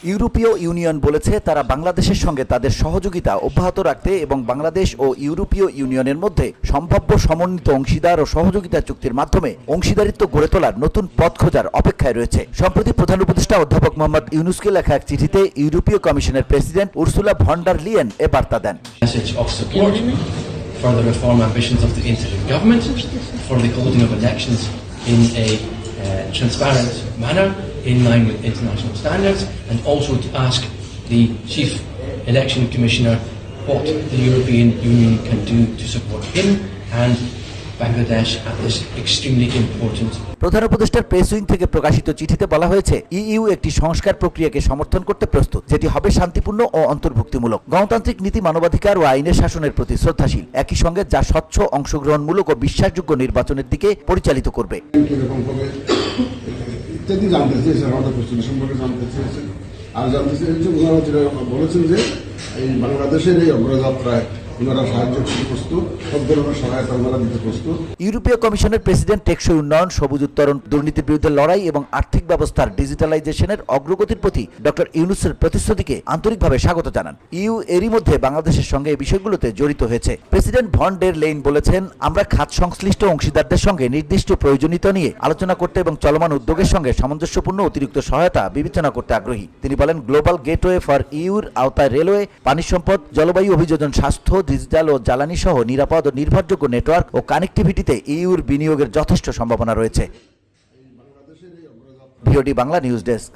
ইউরোপীয় ইউনিয়ন বলেছে তারা বাংলাদেশের সঙ্গে তাদের সহযোগিতা অব্যাহত রাখতে এবং বাংলাদেশ ও ইউরোপীয় ইউনিয়নের মধ্যে সম্ভাব্য সমন্বিত অংশীদার ও সহযোগিতা চুক্তির মাধ্যমে অংশীদারিত্ব গড়ে তোলার নতুন পথ খোঁজার অপেক্ষায় রয়েছে। সম্প্রতি প্রধান উপদেষ্টা অধ্যাপক মোহাম্মদ ইউনূসকে লেখা এক চিঠিতে ইউরোপীয় কমিশনের president Ursula von der Leyen এ বার্তা দেন। For the reform ambitions of the interim government, for the holding of elections in a transparent manner in line with international standards, and also to ask the Chief Election Commissioner what the European Union can do to support him and Bangladesh at this extremely important. প্রধান উপদেষ্টার press wing থেকে প্রকাশিত চিঠিতে বলা হয়েছে EU একটি সংস্কার প্রক্রিয়াকে সমর্থন করতে প্রস্তুত, যেটি হবে শান্তিপূর্ণ ও অন্তর্ভুক্তিমূলক, গণতান্ত্রিক নীতি, মানবাধিকার ও আইনের শাসনের প্রতি শ্রদ্ধাশীল, একই সঙ্গে যা স্বচ্ছ, অংশগ্রহণমূলক ও বিশ্বাসযোগ্য নির্বাচনের দিকে পরিচালিত করবে। আর জানতে চেয়েছেন, ওনারা যেটা বলেছেন যে এই বাংলাদেশের এই অগ্রযাত্রায় ওনারা সাহায্য করতে প্রস্তুত, সব ধরনের সহায়তা ওনারা দিতে প্রস্তুত। ইউরোপীয় কমিশনের প্রেসিডেন্ট টেকসই উন্নয়ন, সবুজ উত্তরণ, দুর্নীতির বিরুদ্ধে লড়াই এবং আর্থিক ব্যবস্থার ডিজিটালাইজেশনের অগ্রগতির প্রতি ডক্টর ইউনূসের প্রতিশ্রুতিকে আন্তরিকভাবে স্বাগত জানান। ইউ এরই মধ্যে বাংলাদেশের সঙ্গে এই বিষয়গুলোতে জড়িত হয়েছে। প্রেসিডেন্ট ভন ডের লেইন বলেছেন, আমরা খাত সংশ্লিষ্ট অংশীদারদের সঙ্গে নির্দিষ্ট প্রয়োজনীয়তা নিয়ে আলোচনা করতে এবং চলমান উদ্যোগের সঙ্গে সামঞ্জস্যপূর্ণ অতিরিক্ত সহায়তা বিবেচনা করতে আগ্রহী। তিনি বলেন, গ্লোবাল গেটওয়ে ফর ইউর আওতায় রেলওয়ে, পানি সম্পদ, জলবায়ু অভিযোজন, স্বাস্থ্য, ডিজিটাল ও জ্বালানি সহ নিরাপদ ও নির্ভরযোগ্য নেটওয়ার্ক ও কানেক্টিভিটিতে ইউর বিনিয়োগের যথেষ্ট সম্ভাবনা রয়েছে। VOD Bangla news desk.